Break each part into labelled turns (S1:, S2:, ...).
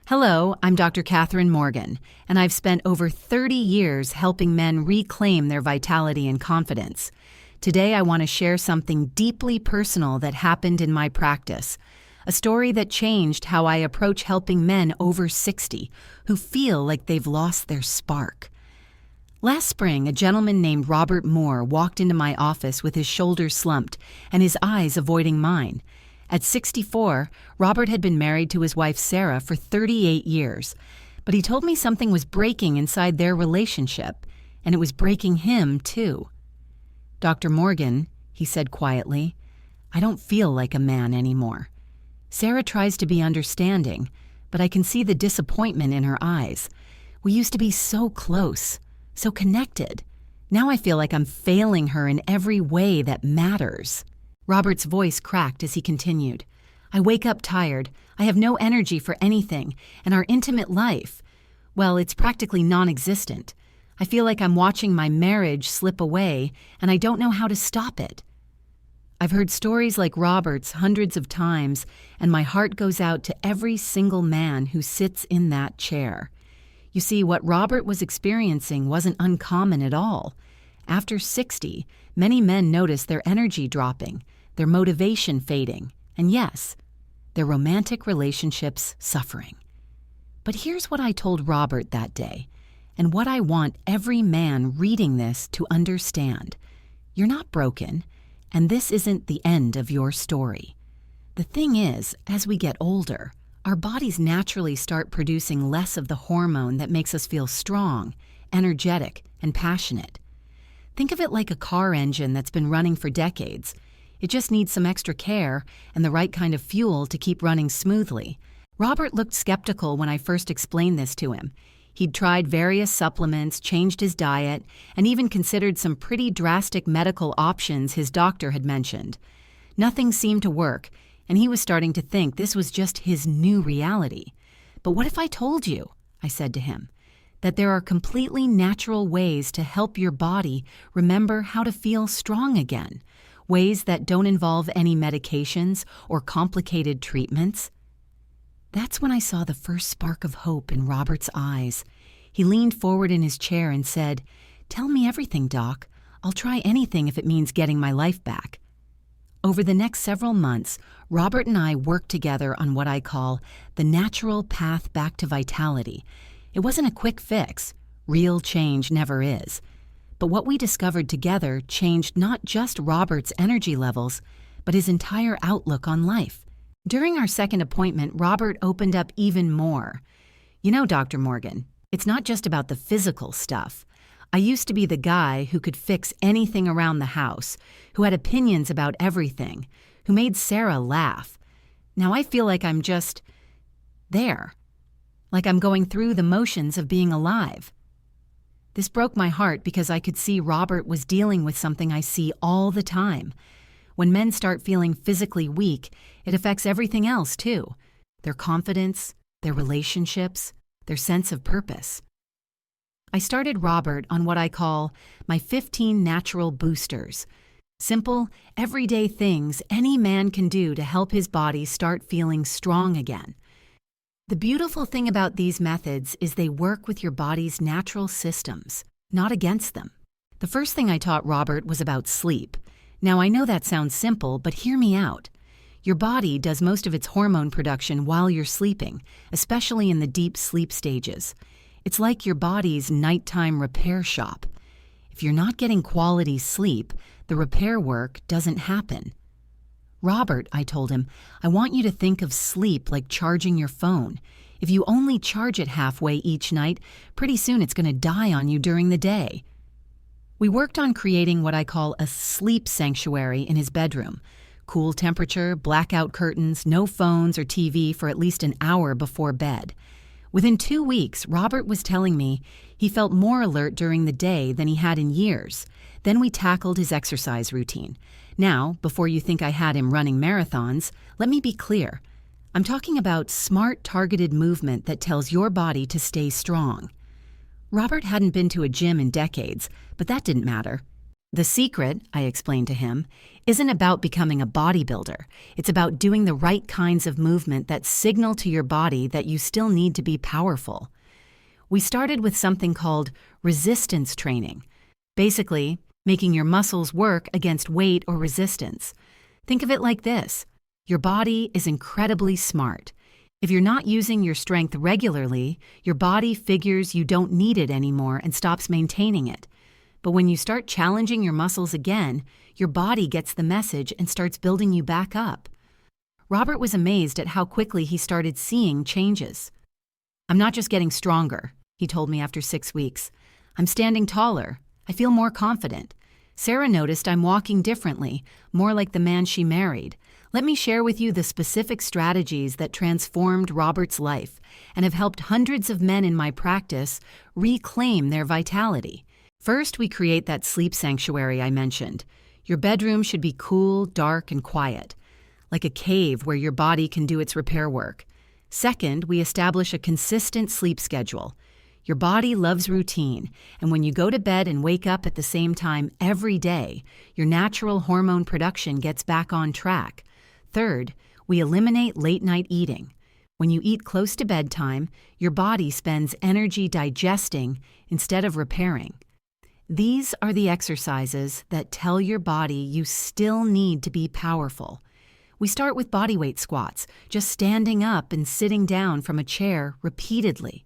S1: Hello, I'm Dr. Catherine Morgan, and I've spent over 30 years helping men reclaim their vitality and confidence. Today, I want to share something deeply personal that happened in my practice, a story that changed how I approach helping men over 60 who feel like they've lost their spark. Last spring, a gentleman named Robert Moore walked into my office with his shoulders slumped and his eyes avoiding mine. At 64, Robert had been married to his wife Sarah for 38 years, but he told me something was breaking inside their relationship, and it was breaking him too. "Dr. Morgan," he said quietly, "I don't feel like a man anymore. Sarah tries to be understanding, but I can see the disappointment in her eyes. We used to be so close, so connected. Now I feel like I'm failing her in every way that matters." Robert's voice cracked as he continued. "I wake up tired, I have no energy for anything, and our intimate life, well, it's practically non-existent. I feel like I'm watching my marriage slip away, and I don't know how to stop it." I've heard stories like Robert's hundreds of times, and my heart goes out to every single man who sits in that chair. You see, what Robert was experiencing wasn't uncommon at all. After 60, many men notice their energy dropping, their motivation fading, and yes, their romantic relationships suffering. But here's what I told Robert that day, and what I want every man reading this to understand. You're not broken, and this isn't the end of your story. The thing is, as we get older, our bodies naturally start producing less of the hormone that makes us feel strong, energetic, and passionate. Think of it like a car engine that's been running for decades. It just needs some extra care and the right kind of fuel to keep running smoothly. Robert looked skeptical when I first explained this to him. He'd tried various supplements, changed his diet, and even considered some pretty drastic medical options his doctor had mentioned. Nothing seemed to work, and he was starting to think this was just his new reality. "But what if I told you," I said to him, "that there are completely natural ways to help your body remember how to feel strong again, ways that don't involve any medications or complicated treatments?" That's when I saw the first spark of hope in Robert's eyes. He leaned forward in his chair and said, "Tell me everything, Doc. I'll try anything if it means getting my life back." Over the next several months, Robert and I worked together on what I call the natural path back to vitality. It wasn't a quick fix. Real change never is. But what we discovered together changed not just Robert's energy levels, but his entire outlook on life. During our second appointment, Robert opened up even more. "You know, Dr. Morgan, it's not just about the physical stuff. I used to be the guy who could fix anything around the house, who had opinions about everything, who made Sarah laugh. Now I feel like I'm just there. Like I'm going through the motions of being alive." This broke my heart because I could see Robert was dealing with something I see all the time. When men start feeling physically weak, it affects everything else too. Their confidence, their relationships, their sense of purpose. I started Robert on what I call my 15 natural boosters. Simple, everyday things any man can do to help his body start feeling strong again. The beautiful thing about these methods is they work with your body's natural systems, not against them. The first thing I taught Robert was about sleep. Now, I know that sounds simple, but hear me out. Your body does most of its hormone production while you're sleeping, especially in the deep sleep stages. It's like your body's nighttime repair shop. If you're not getting quality sleep, the repair work doesn't happen. "Robert," I told him, "I want you to think of sleep like charging your phone. If you only charge it halfway each night, pretty soon it's going to die on you during the day." We worked on creating what I call a sleep sanctuary in his bedroom. Cool temperature, blackout curtains, no phones or TV for at least an hour before bed. Within 2 weeks, Robert was telling me he felt more alert during the day than he had in years. Then we tackled his exercise routine. Now, before you think I had him running marathons, let me be clear. I'm talking about smart, targeted movement that tells your body to stay strong. Robert hadn't been to a gym in decades, but that didn't matter. The secret, I explained to him, isn't about becoming a bodybuilder. It's about doing the right kinds of movement that signal to your body that you still need to be powerful. We started with something called resistance training, basically making your muscles work against weight or resistance. Think of it like this. Your body is incredibly smart. If you're not using your strength regularly, your body figures you don't need it anymore and stops maintaining it. But when you start challenging your muscles again, your body gets the message and starts building you back up. Robert was amazed at how quickly he started seeing changes. "I'm not just getting stronger," he told me after 6 weeks. "I'm standing taller. I feel more confident. Sarah noticed I'm walking differently, more like the man she married." Let me share with you the specific strategies that transformed Robert's life and have helped hundreds of men in my practice reclaim their vitality. First, we create that sleep sanctuary I mentioned. Your bedroom should be cool, dark, and quiet, like a cave where your body can do its repair work. Second, we establish a consistent sleep schedule. Your body loves routine, and when you go to bed and wake up at the same time every day, your natural hormone production gets back on track. Third, we eliminate late-night eating. When you eat close to bedtime, your body spends energy digesting instead of repairing. These are the exercises that tell your body you still need to be powerful. We start with bodyweight squats, just standing up and sitting down from a chair repeatedly.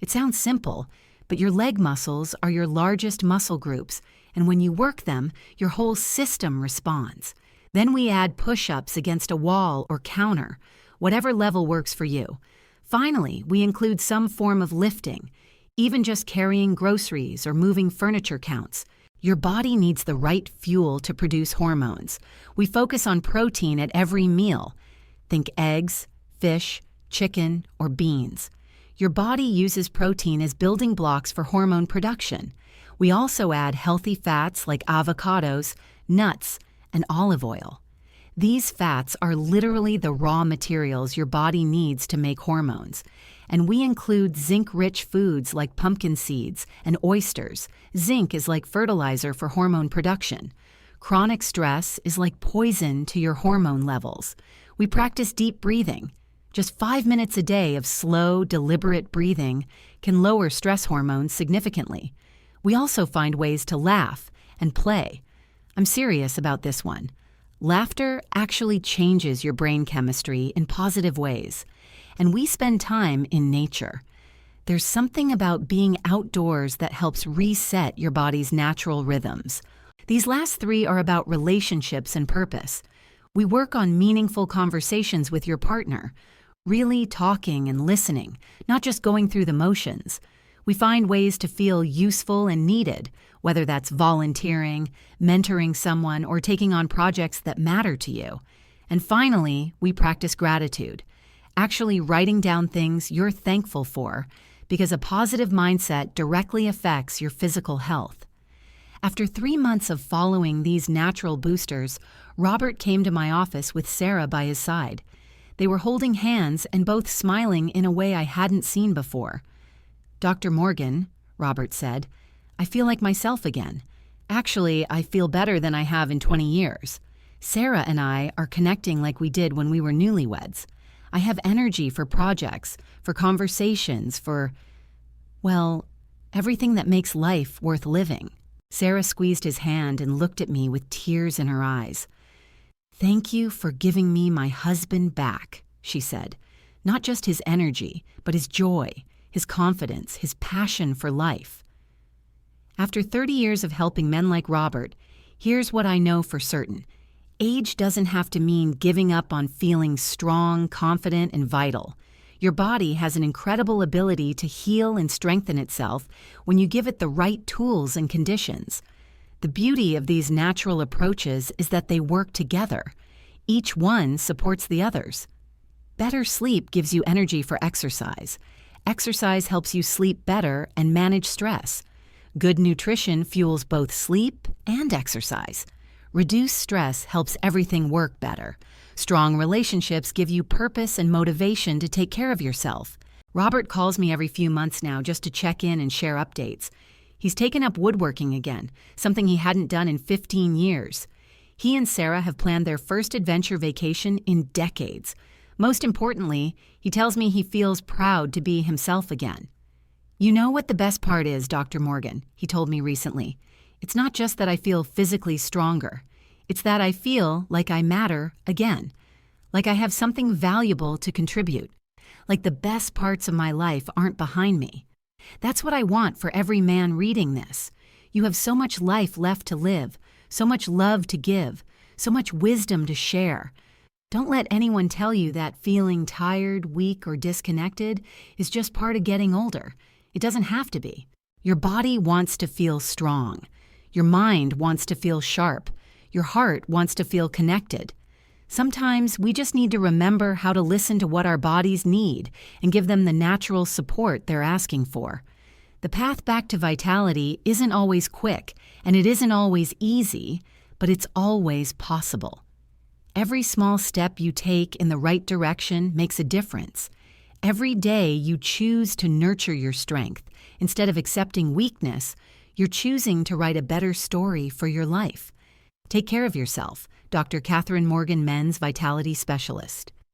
S1: It sounds simple, but your leg muscles are your largest muscle groups, and when you work them, your whole system responds. Then we add push-ups against a wall or counter, whatever level works for you. Finally, we include some form of lifting. Even just carrying groceries or moving furniture counts. Your body needs the right fuel to produce hormones. We focus on protein at every meal. Think eggs, fish, chicken, or beans. Your body uses protein as building blocks for hormone production. We also add healthy fats like avocados, nuts, and olive oil. These fats are literally the raw materials your body needs to make hormones. And we include zinc-rich foods like pumpkin seeds and oysters. Zinc is like fertilizer for hormone production. Chronic stress is like poison to your hormone levels. We practice deep breathing. Just 5 minutes a day of slow, deliberate breathing can lower stress hormones significantly. We also find ways to laugh and play. I'm serious about this one. Laughter actually changes your brain chemistry in positive ways, and we spend time in nature. There's something about being outdoors that helps reset your body's natural rhythms. These last 3 are about relationships and purpose. We work on meaningful conversations with your partner, really talking and listening, not just going through the motions. We find ways to feel useful and needed, whether that's volunteering, mentoring someone, or taking on projects that matter to you. And finally, we practice gratitude, actually writing down things you're thankful for, because a positive mindset directly affects your physical health. After 3 months of following these natural boosters, Robert came to my office with Sarah by his side. They were holding hands and both smiling in a way I hadn't seen before. "Dr. Morgan," Robert said, "I feel like myself again. Actually, I feel better than I have in 20 years. Sarah and I are connecting like we did when we were newlyweds. I have energy for projects, for conversations, well, everything that makes life worth living." Sarah squeezed his hand and looked at me with tears in her eyes. "Thank you for giving me my husband back," she said. "Not just his energy, but his joy, his confidence, his passion for life." After 30 years of helping men like Robert, here's what I know for certain. Age doesn't have to mean giving up on feeling strong, confident, and vital. Your body has an incredible ability to heal and strengthen itself when you give it the right tools and conditions. The beauty of these natural approaches is that they work together. Each one supports the others. Better sleep gives you energy for exercise. Exercise helps you sleep better and manage stress. Good nutrition fuels both sleep and exercise. Reduced stress helps everything work better. Strong relationships give you purpose and motivation to take care of yourself. Robert calls me every few months now just to check in and share updates. He's taken up woodworking again, something he hadn't done in 15 years. He and Sarah have planned their first adventure vacation in decades. Most importantly, he tells me he feels proud to be himself again. "You know what the best part is, Dr. Morgan," he told me recently. "It's not just that I feel physically stronger. It's that I feel like I matter again. Like I have something valuable to contribute. Like the best parts of my life aren't behind me. That's what I want for every man reading this. You have so much life left to live, so much love to give, so much wisdom to share. Don't let anyone tell you that feeling tired, weak, or disconnected is just part of getting older. It doesn't have to be. Your body wants to feel strong. Your mind wants to feel sharp. Your heart wants to feel connected. Sometimes we just need to remember how to listen to what our bodies need and give them the natural support they're asking for. The path back to vitality isn't always quick, and it isn't always easy, but it's always possible. Every small step you take in the right direction makes a difference. Every day you choose to nurture your strength. Instead of accepting weakness, you're choosing to write a better story for your life. Take care of yourself. Dr. Catherine Morgan, Men's Vitality Specialist.